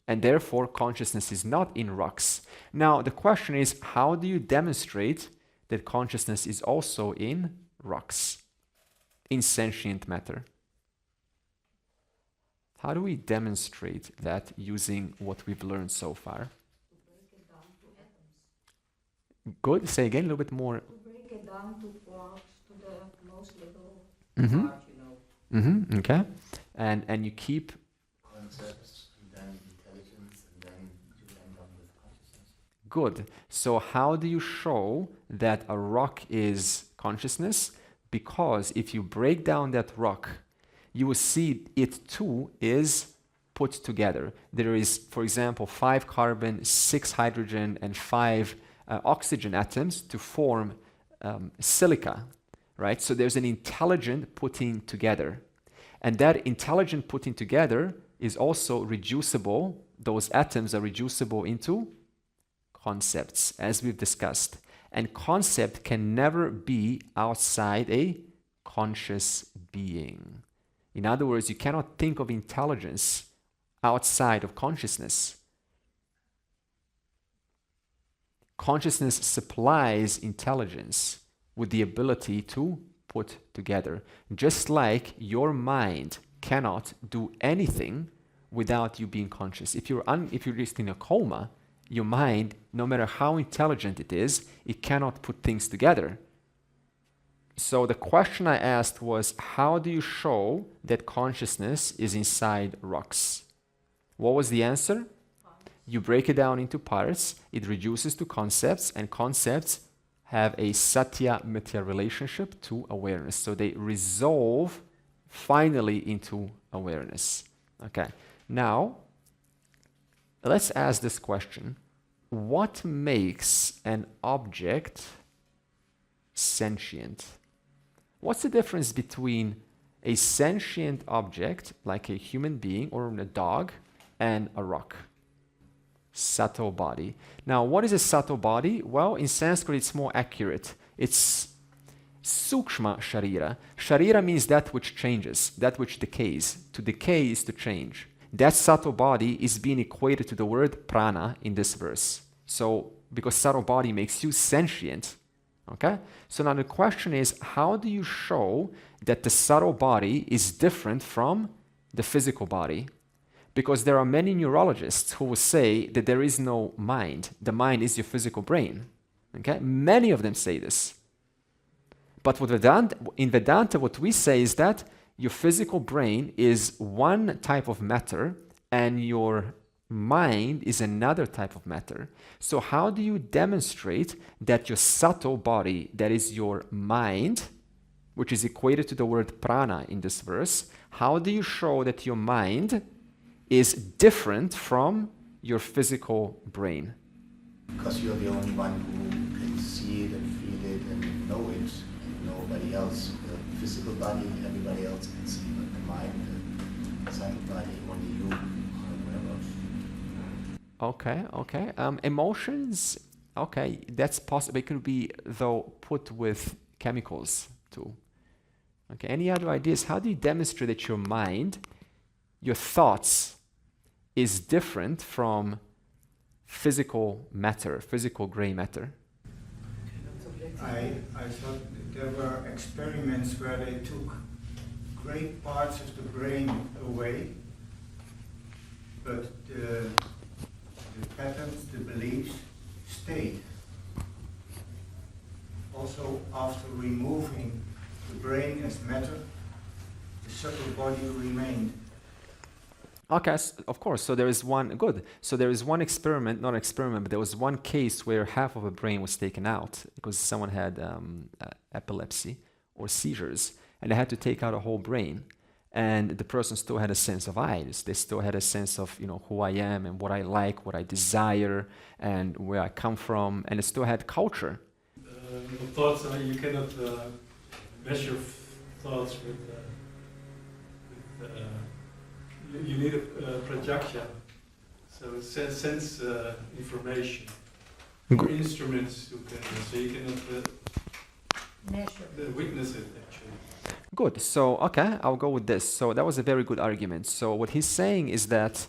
And therefore, consciousness is not in rocks. Now, the question is, how do you demonstrate that consciousness is also in rocks, in sentient matter? How do we demonstrate that using what we've learned so far? Good. Say again a little bit more. To break it down to quarks, to the most little part, Okay. And you keep Concepts, and then intelligence, and then you end up with consciousness. good. So how do you show that a rock is consciousness? Because if you break down that rock, you will see it too is put together. There is, for example, 5 carbon, 6 hydrogen, and 5 oxygen atoms to form silica, right? So there's an intelligent putting together. And that intelligent putting together is also reducible. Those atoms are reducible into concepts, as we've discussed. And concept can never be outside a conscious being. In other words, you cannot think of intelligence outside of consciousness. Consciousness supplies intelligence with the ability to put together. Just like your mind cannot do anything without you being conscious. If you're just in a coma, your mind, no matter how intelligent it is, it cannot put things together. So the question I asked was, how do you show that consciousness is inside rocks? What was the answer? You break it down into parts, it reduces to concepts, and concepts have a satya mithya relationship to awareness. So they resolve finally into awareness. Okay, now let's ask this question. What makes an object sentient? What's the difference between a sentient object, like a human being or a dog, and a rock? Subtle body. Now, what is a subtle body? Well, in Sanskrit, it's more accurate. It's sukshma sharira. Sharira means that which changes, that which decays. To decay is to change. That subtle body is being equated to the word prana in this verse. So, because subtle body makes you sentient, okay? So now the question is, how do you show that the subtle body is different from the physical body? Because there are many neurologists who will say that there is no mind. The mind is your physical brain. Okay? Many of them say this. But in Vedanta, what we say is that your physical brain is one type of matter and your mind is another type of matter. So how do you demonstrate that your subtle body, that is your mind, which is equated to the word prana in this verse, how do you show that your mind is different from your physical brain? Because you're the only one who can see it and feel it and know it, and nobody else. The physical body, everybody else can see, but the mind, the psychic body, only you, or whatever. Okay. Emotions, okay, that's possible. It could be, though, put with chemicals too. Okay, any other ideas? How do you demonstrate that your mind, your thoughts, is different from physical matter, physical gray matter? I thought there were experiments where they took great parts of the brain away, but the patterns, the beliefs stayed. Also, after removing the brain as matter, the subtle body remained. Okay, of course. So there is one, good. So there is one experiment, not experiment, but there was one case where half of a brain was taken out because someone had epilepsy or seizures, and they had to take out a whole brain. And the person still had a sense of eyes. They still had a sense of, you know, who I am and what I like, what I desire, and where I come from, and it still had culture. Thoughts, you cannot measure thoughts with you need a projection, so it sends information. Or instruments you can, so you cannot Measure. witness it actually. Good. So, okay, I'll go with this. So that was a very good argument. So what he's saying is that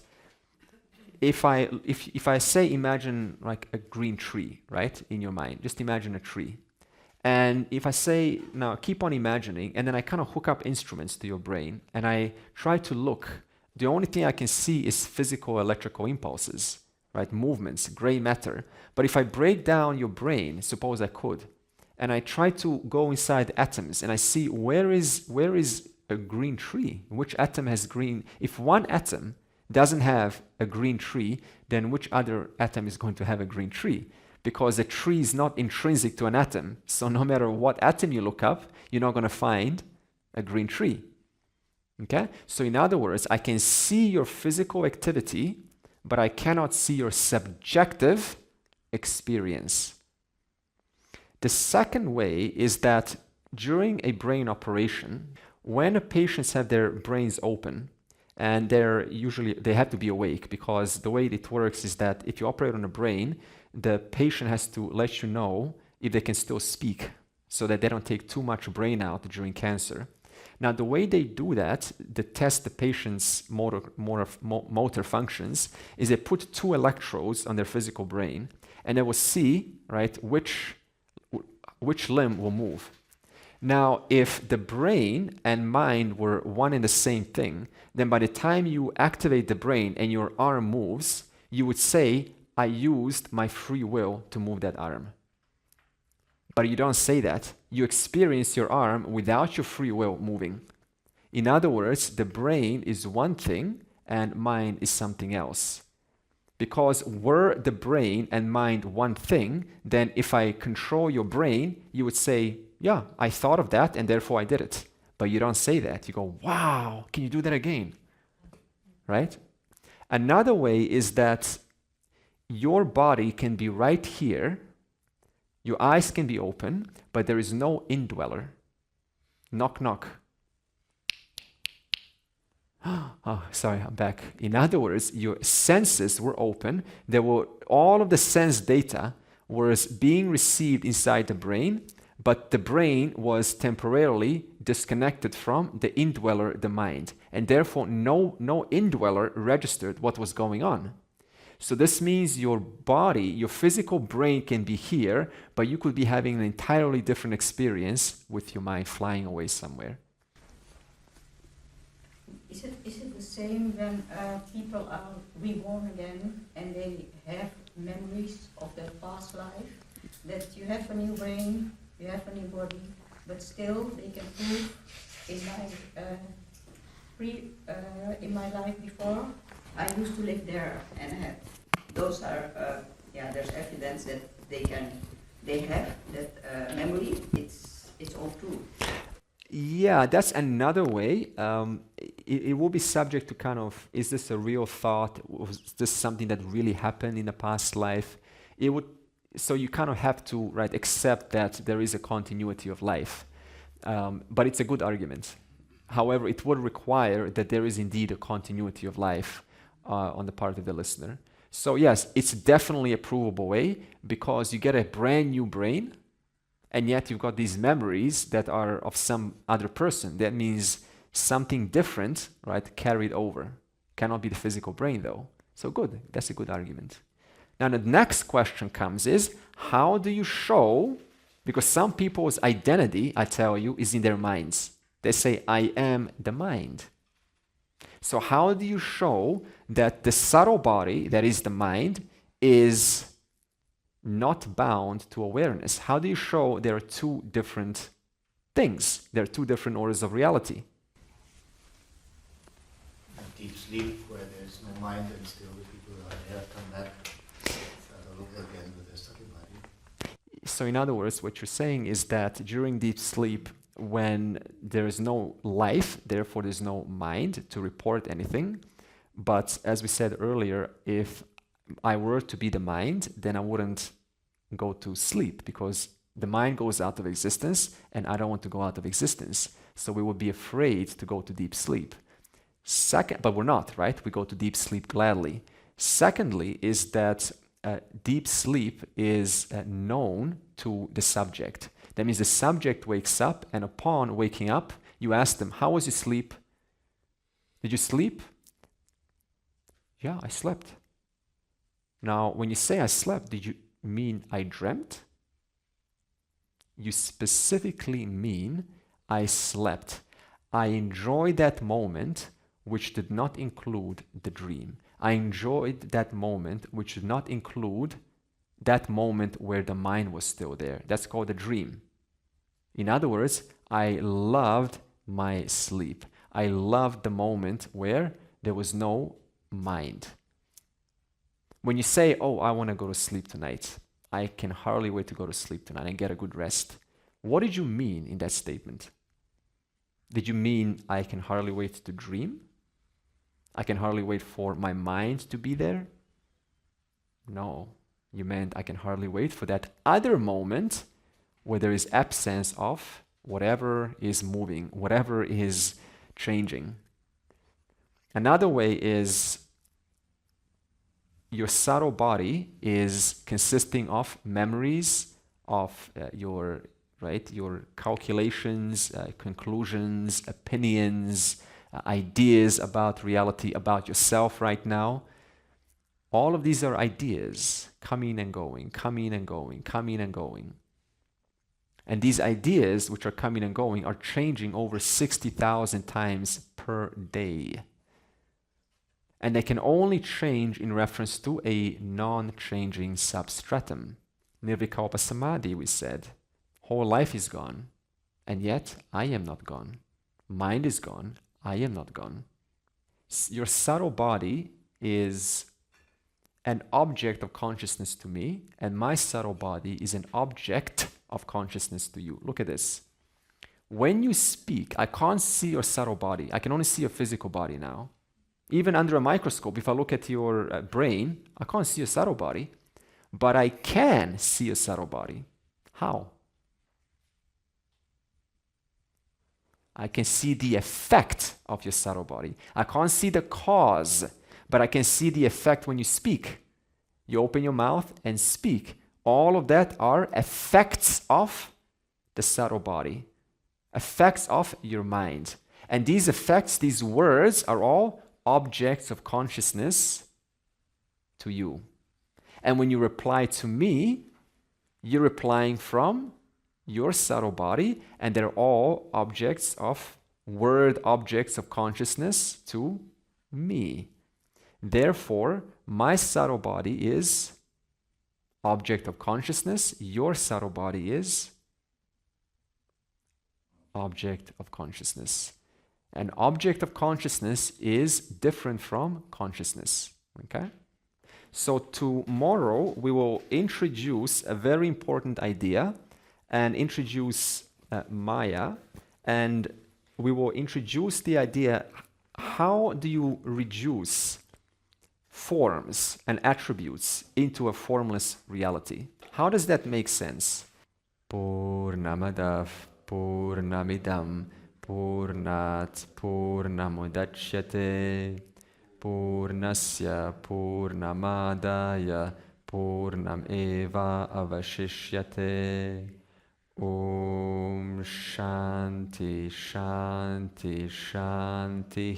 if I say imagine like a green tree, right, in your mind, just imagine a tree. And if I say, now keep on imagining, and then I kind of hook up instruments to your brain, and I try to look, the only thing I can see is physical electrical impulses, right, movements, gray matter. But if I break down your brain, suppose I could, and I try to go inside atoms, and I see where is a green tree, which atom has green. If one atom doesn't have a green tree, then which other atom is going to have a green tree? Because a tree is not intrinsic to an atom. So no matter what atom you look up, you're not going to find a green tree. Okay? So in other words, I can see your physical activity, but I cannot see your subjective experience. The second way is that during a brain operation, when patients have their brains open, and they have to be awake, because the way it works is that if you operate on the brain, the patient has to let you know if they can still speak so that they don't take too much brain out during cancer. Now, the way they do that, to test the patient's motor functions, is they put 2 electrodes on their physical brain, and they will see, right, which limb will move. Now, if the brain and mind were one and the same thing, then by the time you activate the brain and your arm moves, you would say, I used my free will to move that arm. But you don't say that. You experience your arm without your free will moving. In other words, the brain is one thing and mind is something else. Because were the brain and mind one thing, then if I control your brain, you would say, yeah, I thought of that and therefore I did it. But you don't say that. You go, wow, can you do that again? Right? Another way is that your body can be right here, your eyes can be open, but there is no indweller. Knock, knock. Oh, sorry, I'm back. In other words, your senses were open. All of the sense data was being received inside the brain, but the brain was temporarily disconnected from the indweller, the mind, and therefore no indweller registered what was going on. So this means your body, your physical brain can be here, but you could be having an entirely different experience with your mind flying away somewhere. Is it the same when people are reborn again and they have memories of their past life? That you have a new brain, you have a new body, but still they can prove in my life before, I used to live there and have. Those are, there's evidence that they have that memory. It's all true. Yeah, that's another way. It will be subject to kind of, is this a real thought? Was this something that really happened in a past life? So you kind of have to, right, accept that there is a continuity of life. But it's a good argument. However, it would require that there is indeed a continuity of life on the part of the listener. So yes, it's definitely a provable way because you get a brand new brain and yet you've got these memories that are of some other person. That means something different, right, carried over. Cannot be the physical brain though. So good, that's a good argument. Now the next question comes is, how do you show, because some people's identity, I tell you, is in their minds. They say, I am the mind. So how do you show that the subtle body, that is the mind, is not bound to awareness? How do you show there are two different things? There are two different orders of reality. Deep sleep where there's no mind and still the people are there come back. Look again with their subtle body. So in other words, what you're saying is that during deep sleep, when there is no life, therefore there's no mind to report anything. But as we said earlier, if I were to be the mind, then I wouldn't go to sleep because the mind goes out of existence and I don't want to go out of existence. So we would be afraid to go to deep sleep. Second, but we're not, right? We go to deep sleep gladly. Secondly, is that deep sleep is known to the subject. That means the subject wakes up, and upon waking up, you ask them, how was your sleep? Did you sleep? Yeah, I slept. Now, when you say I slept, did you mean I dreamt? You specifically mean I slept. I enjoyed that moment which did not include the dream. I enjoyed that moment which did not include that moment where the mind was still there. That's called a dream. In other words, I loved my sleep. I loved the moment where there was no mind. When you say, oh, I want to go to sleep tonight, I can hardly wait to go to sleep tonight and get a good rest. What did you mean in that statement? Did you mean I can hardly wait to dream? I can hardly wait for my mind to be there? No, you meant I can hardly wait for that other moment where there is absence of whatever is moving, whatever is changing. Another way is your subtle body is consisting of memories of your calculations, conclusions, opinions, ideas about reality, about yourself right now. All of these are ideas coming and going, coming and going, coming and going. And these ideas, which are coming and going, are changing over 60,000 times per day. And they can only change in reference to a non-changing substratum. Nirvikalpa Samadhi, we said. Whole life is gone, and yet I am not gone. Mind is gone, I am not gone. Your subtle body is an object of consciousness to me, and my subtle body is an object of consciousness to you. Look at this. When you speak, I can't see your subtle body. I can only see your physical body now. Even under a microscope, if I look at your brain, I can't see your subtle body, but I can see your subtle body. How? I can see the effect of your subtle body. I can't see the cause, but I can see the effect when you speak. You open your mouth and speak. All of that are effects of the subtle body, effects of your mind. And these effects, these words, are all objects of consciousness to you. And when you reply to me, you're replying from your subtle body, and they're all objects of objects of consciousness to me. Therefore, my subtle body is object of consciousness, your subtle body is object of consciousness. An object of consciousness is different from consciousness. Okay? So tomorrow we will introduce a very important idea and introduce Maya, and we will introduce the idea, how do you reduce forms and attributes into a formless reality? How does that make sense? Purnamadav Purnamidam Purnat Purnamudachyate Purnasya Purnamadaya Purnam Eva Avashishyate Om Shanti Shanti Shanti.